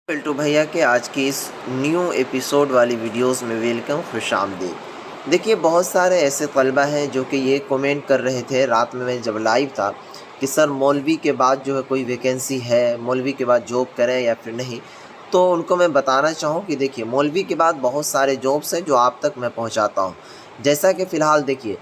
पिल्टू भैया के आज की इस न्यू एपिसोड वाली वीडियोस में वेलकम, खुशामदीद। देखिए, बहुत सारे ऐसे तलबा हैं जो कि ये कमेंट कर रहे थे रात में मैं जब लाइव था कि सर मौलवी के बाद जो है कोई वैकेंसी है, मौलवी के बाद जॉब करें या फिर नहीं। तो उनको मैं बताना चाहूँ कि देखिए, मौलवी के बाद बहुत सारे जॉब्स हैं जो आप तक मैं पहुँचाता हूँ। जैसा कि फ़िलहाल देखिए,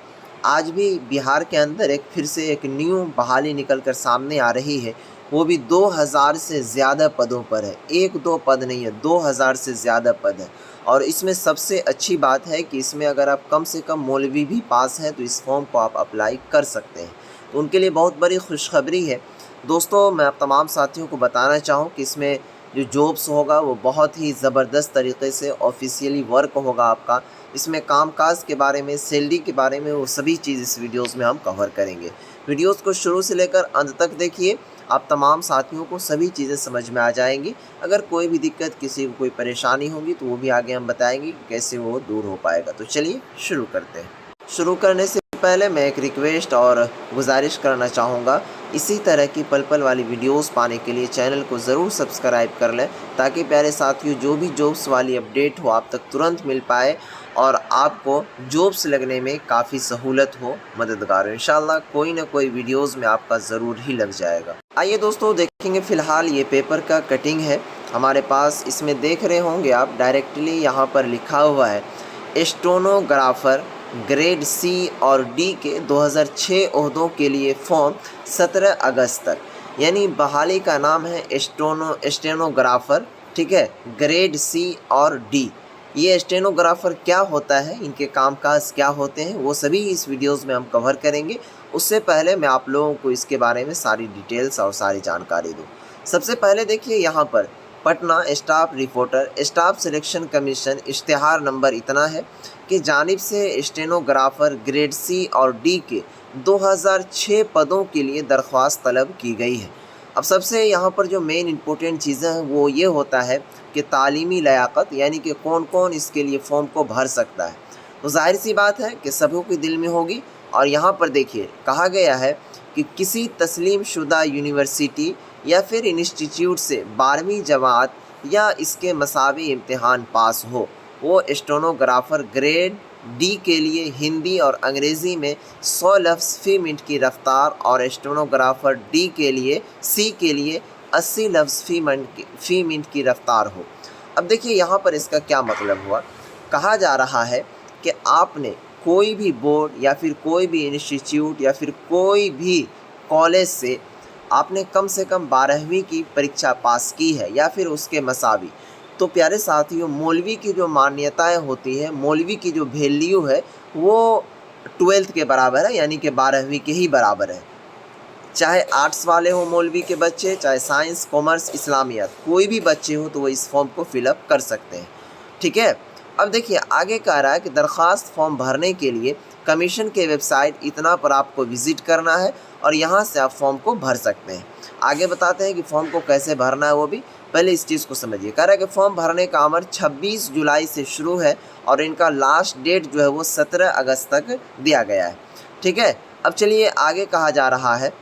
आज भी बिहार के अंदर एक फिर से एक न्यू बहाली निकल कर सामने आ रही है, वो भी 2000 से ज़्यादा पदों पर है। 1-2 पद नहीं है, 2000 से ज़्यादा पद है। और इसमें सबसे अच्छी बात है कि इसमें अगर आप कम से कम मौलवी भी पास हैं तो इस फॉर्म को आप अप्लाई कर सकते हैं। तो उनके लिए बहुत बड़ी खुशखबरी है। दोस्तों, मैं आप तमाम साथियों को बताना चाहूँ कि इसमें जो जॉब्स होगा वो बहुत ही ज़बरदस्त तरीके से ऑफ़िशियली वर्क होगा आपका। इसमें कामकाज के बारे में, सैलरी के बारे में, वो सभी चीज़ इस वीडियोज़ में हम कवर करेंगे। वीडियोज़ को शुरू से लेकर अंत तक देखिए, आप तमाम साथियों को सभी चीज़ें समझ में आ जाएंगी। अगर कोई भी दिक्कत, किसी को कोई परेशानी होगी तो वो भी आगे हम बताएंगे कि कैसे वो दूर हो पाएगा। तो चलिए शुरू करते हैं। शुरू करने से पहले मैं एक रिक्वेस्ट और गुजारिश करना चाहूँगा, इसी तरह की पल पल वाली वीडियोस पाने के लिए चैनल को ज़रूर सब्सक्राइब कर लें, ताकि प्यारे साथियों जो भी जॉब्स वाली अपडेट हो आप तक तुरंत मिल पाए और आपको जॉब्स लगने में काफ़ी सहूलत हो, मददगार हो। इंशाल्लाह कोई ना कोई वीडियोस में आपका ज़रूर ही लग जाएगा। आइए दोस्तों, देखेंगे फ़िलहाल ये पेपर का कटिंग है हमारे पास। इसमें देख रहे होंगे आप, डायरेक्टली यहाँ पर लिखा हुआ है स्टेनोग्राफ़र ग्रेड सी और डी के 2006 ओहदों के लिए फॉर्म 17 अगस्त तक। यानी बहाली का नाम है स्टेनोग्राफ़र, ठीक है, ग्रेड सी और डी। ये स्टेनोग्राफ़र क्या होता है, इनके कामकाज क्या होते हैं, वो सभी इस वीडियोज़ में हम कवर करेंगे। उससे पहले मैं आप लोगों को इसके बारे में सारी डिटेल्स और सारी जानकारी दूँ। सबसे पहले देखिए, यहाँ पर Patna staff reporter staff selection commission इश्तिहार नंबर इतना है कि जानिब से स्टेनोग्राफ़र ग्रेड सी और डी के 2006 पदों के लिए दरख्वास्त तलब की गई है। अब सबसे यहाँ पर जो मेन इम्पोर्टेंट चीज़ें हैं वो ये होता है कि तालीमी लयाक़त, यानी कि कौन कौन इसके लिए फ़ॉर्म को भर सकता है। तो ज़ाहिर सी बात है कि सबों के दिल में होगी। और यहाँ पर देखिए, कहा गया है कि किसी तस्लीम शुदा यूनिवर्सिटी या फिर इंस्टीट्यूट से 12वीं जमात या इसके मसावी इम्तिहान पास हो, वो स्टेनोग्राफ़र ग्रेड डी के लिए हिंदी और अंग्रेज़ी में 100 लफ्ज़ फ़ी मिनट की रफ़्तार और स्टेनोग्राफ़र डी के लिए सी के लिए 80 लफ्ज़ फ़ी मिनट की रफ़्तार हो। अब देखिए, यहाँ पर इसका क्या मतलब हुआ। कहा जा रहा है कि आपने कोई भी बोर्ड या फिर कोई भी इंस्टीट्यूट या फिर कोई भी कॉलेज से आपने कम से कम 12वीं की परीक्षा पास की है या फिर उसके मसावी। तो प्यारे साथियों, मौलवी की जो मान्यताएं होती है, मौलवी की जो वैल्यू है वो 12th के बराबर है, यानी कि 12वीं के ही बराबर है। चाहे आर्ट्स वाले हो मौलवी के बच्चे, चाहे साइंस, कॉमर्स, इस्लामियात, कोई भी बच्चे हो तो वो इस फॉर्म को फिलअप कर सकते हैं, ठीक है। अब देखिए, आगे कह रहा है कि दरख्वास्त फॉर्म भरने के लिए कमीशन के वेबसाइट इतना पर आपको विज़िट करना है और यहाँ से आप फॉर्म को भर सकते हैं। आगे बताते हैं कि फ़ॉर्म को कैसे भरना है, वो भी पहले इस चीज़ को समझिए। कह रहा है कि फॉर्म भरने का अमल 26 जुलाई से शुरू है और इनका लास्ट डेट जो है वो 17 अगस्त तक दिया गया है, ठीक है। अब चलिए, आगे कहा जा रहा है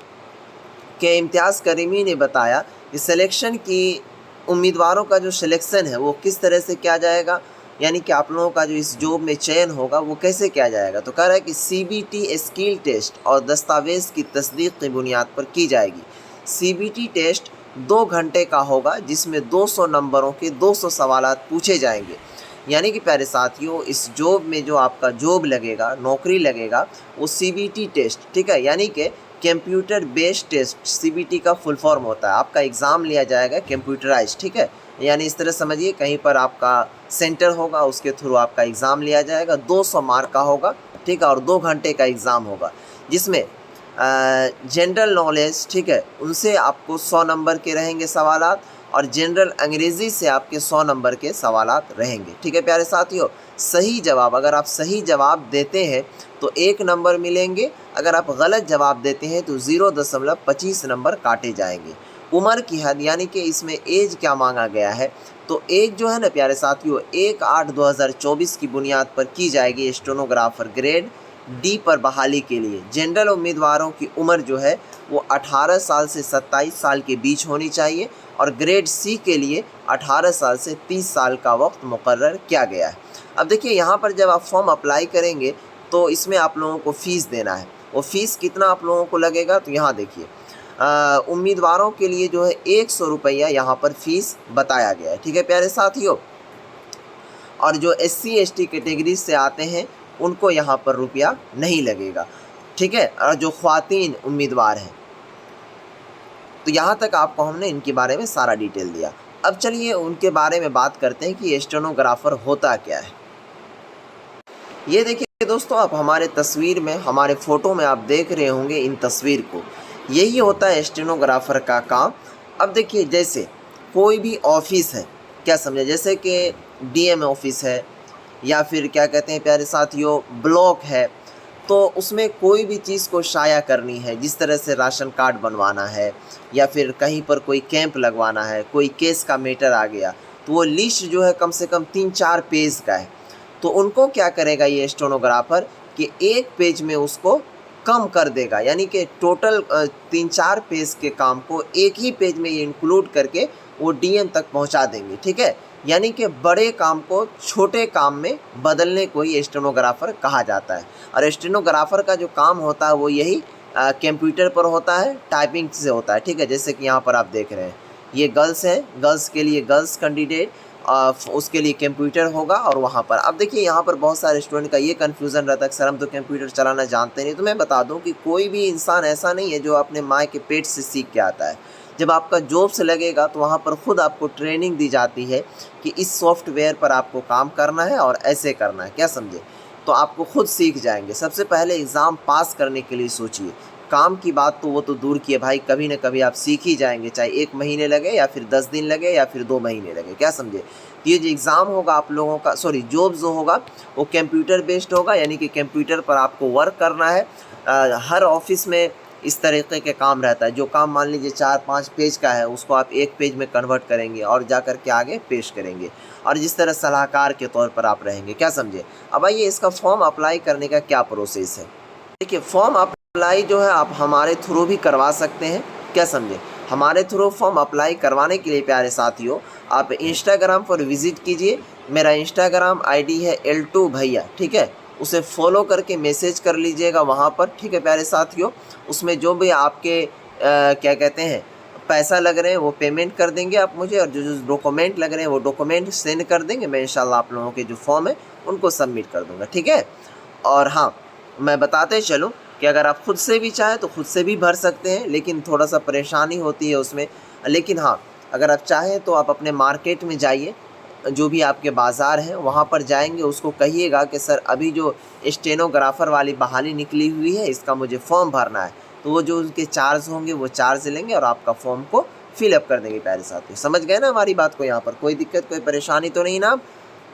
कि इम्तियाज़ करीमी ने बताया कि सिलेक्शन की उम्मीदवारों का जो सिलेक्शन है वो किस तरह से किया जाएगा, यानी कि आप लोगों का जो इस जॉब में चयन होगा वो कैसे किया जाएगा। तो कह रहा है कि CBT स्किल टेस्ट और दस्तावेज़ की तस्दीक की बुनियाद पर की जाएगी। CBT टेस्ट 2 घंटे का होगा, जिसमें 200 नंबरों के 200 सवालात पूछे जाएंगे। यानी कि प्यारे साथियों, इस जॉब में जो आपका जॉब लगेगा, नौकरी लगेगा, वो CBT टेस्ट, ठीक है, यानी कि कंप्यूटर बेस्ड टेस्ट। CBT का फुल फॉर्म होता है, आपका एग्ज़ाम लिया जाएगा कंप्यूटराइज, ठीक है। यानी इस तरह समझिए, कहीं पर आपका सेंटर होगा, उसके थ्रू आपका एग्ज़ाम लिया जाएगा, 200 मार्क का होगा, ठीक है, और 2 घंटे का एग्ज़ाम होगा, जिसमें जनरल नॉलेज, ठीक है, उनसे आपको 100 नंबर के रहेंगे सवालात और जनरल अंग्रेज़ी से आपके 100 नंबर के सवालात रहेंगे, ठीक है प्यारे साथियों। सही जवाब, अगर आप सही जवाब देते हैं तो 1 नंबर मिलेंगे, अगर आप गलत जवाब देते हैं तो 0.25 नंबर काटे जाएंगे। उम्र की हद, यानी कि इसमें एज क्या मांगा गया है, तो एज जो है ना प्यारे साथियों, 1/8/2024 की बुनियाद पर की जाएगी स्टेनोग्राफ़र ग्रेड डी पर बहाली के लिए। जनरल उम्मीदवारों की उम्र जो है वो 18 साल से 27 साल के बीच होनी चाहिए और ग्रेड सी के लिए 18 साल से 30 साल का वक्त मुकर्रर किया गया है। अब देखिए यहाँ पर जब आप फॉर्म अप्लाई करेंगे तो इसमें आप लोगों को फ़ीस देना है। वो फ़ीस कितना आप लोगों को लगेगा, तो यहाँ देखिए उम्मीदवारों के लिए जो है 100 रुपया यहाँ पर फ़ीस बताया गया है। ठीक है प्यारे साथियों, और जो SC ST कैटेगरी से आते हैं उनको यहाँ पर रुपया नहीं लगेगा। ठीक है, और जो ख्वातीन उम्मीदवार हैं, तो यहाँ तक आपको हमने इनके बारे में सारा डिटेल दिया। अब चलिए उनके बारे में बात करते हैं कि स्टेनोग्राफ़र होता क्या है। ये देखिए दोस्तों, आप हमारे तस्वीर में, हमारे फ़ोटो में आप देख रहे होंगे इन तस्वीर को, यही होता है स्टेनोग्राफ़र का काम। अब देखिए जैसे कोई भी ऑफिस है, क्या समझे, जैसे कि DM ऑफिस है या फिर क्या कहते हैं प्यारे साथियों ब्लॉक है, तो उसमें कोई भी चीज़ को शाया करनी है, जिस तरह से राशन कार्ड बनवाना है या फिर कहीं पर कोई कैंप लगवाना है, कोई केस का मैटर आ गया, तो वो लिस्ट जो है कम से कम 3-4 पेज का है। तो उनको क्या करेगा ये स्टेनोग्राफ़र कि एक पेज में उसको कम कर देगा, यानी कि टोटल 3-4 पेज के काम को एक ही पेज में ये इंक्लूड करके वो DM तक पहुंचा देंगे। ठीक है, यानी कि बड़े काम को छोटे काम में बदलने को ही स्टेनोग्राफ़र कहा जाता है। और स्टेनोग्राफ़र का जो काम होता है वो यही कंप्यूटर पर होता है, टाइपिंग से होता है। ठीक है, जैसे कि यहाँ पर आप देख रहे हैं ये गर्ल्स हैं, गर्ल्स के लिए गर्ल्स कैंडिडेट, उसके लिए कंप्यूटर होगा। और वहाँ पर अब देखिए यहाँ पर बहुत सारे स्टूडेंट का ये कन्फ्यूज़न रहता है कि सर हम तो कंप्यूटर चलाना जानते नहीं। तो मैं बता दूँ कि कोई भी इंसान ऐसा नहीं है जो अपने माँ के पेट से सीख के आता है। जब आपका जॉब से लगेगा तो वहाँ पर ख़ुद आपको ट्रेनिंग दी जाती है कि इस सॉफ्टवेयर पर आपको काम करना है और ऐसे करना है, क्या समझे, तो आपको खुद सीख जाएंगे। सबसे पहले एग्ज़ाम पास करने के लिए सोचिए, काम की बात तो वो तो दूर की है भाई, कभी ना कभी आप सीख ही जाएंगे, चाहे 1 महीने लगे या फिर 10 दिन लगे या फिर 2 महीने लगे, क्या समझे। तो ये जो एग्ज़ाम होगा आप लोगों का, जॉब जो होगा वो कंप्यूटर बेस्ड होगा, यानी कि कंप्यूटर पर आपको वर्क करना है। हर ऑफिस में इस तरीके के काम रहता है। जो काम मान लीजिए 4-5 पेज का है उसको आप 1 पेज में कन्वर्ट करेंगे और जा कर के आगे पेश करेंगे, और जिस तरह सलाहकार के तौर पर आप रहेंगे, क्या समझे। अब आइए इसका फॉर्म अप्लाई करने का क्या प्रोसेस है। देखिए फॉर्म अप्लाई जो है आप हमारे थ्रू भी करवा सकते हैं, क्या समझे। हमारे थ्रू फॉर्म अप्लाई करवाने के लिए प्यारे साथियों आप इंस्टाग्राम पर विज़िट कीजिए। मेरा इंस्टाग्राम ID है L2 भैया, ठीक है, उसे फॉलो करके मैसेज कर लीजिएगा वहाँ पर। ठीक है प्यारे साथियों, उसमें जो भी आपके क्या कहते हैं पैसा लग रहे हैं वो पेमेंट कर देंगे आप मुझे, और जो जो डॉक्यूमेंट लग रहे हैं वो डॉक्यूमेंट सेंड कर देंगे। मैं इंशाल्लाह आप लोगों के जो फॉर्म है उनको सबमिट कर दूँगा, ठीक है। और हाँ, मैं बताते चलूँ कि अगर आप ख़ुद से भी चाहें तो ख़ुद से भी भर सकते हैं, लेकिन थोड़ा सा परेशानी होती है उसमें। लेकिन हाँ, अगर आप चाहें तो आप अपने मार्केट में जाइए, जो भी आपके बाज़ार हैं वहाँ पर जाएंगे, उसको कहिएगा कि सर अभी जो स्टेनोग्राफ़र वाली बहाली निकली हुई है इसका मुझे फॉर्म भरना है। तो वो जो उनके चार्ज होंगे वो चार्ज लेंगे और आपका फॉर्म को फिलअप कर देंगे। प्यारे साथियों समझ गए ना हमारी बात को, यहाँ पर कोई दिक्कत कोई परेशानी तो नहीं ना।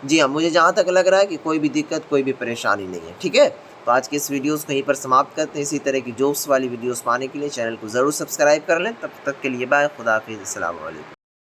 जी हाँ, मुझे जहाँ तक लग रहा है कि कोई भी दिक्कत कोई भी परेशानी नहीं है, ठीक है। तो आज के इस वीडियोस को यहीं पर समाप्त करते हैं। इसी तरह की जॉब्स वाली वीडियोस पाने के लिए चैनल को ज़रूर सब्सक्राइब कर लें। तब तक के लिए बाय, खुदा हाफिज़, अस्सलाम वालेकुम।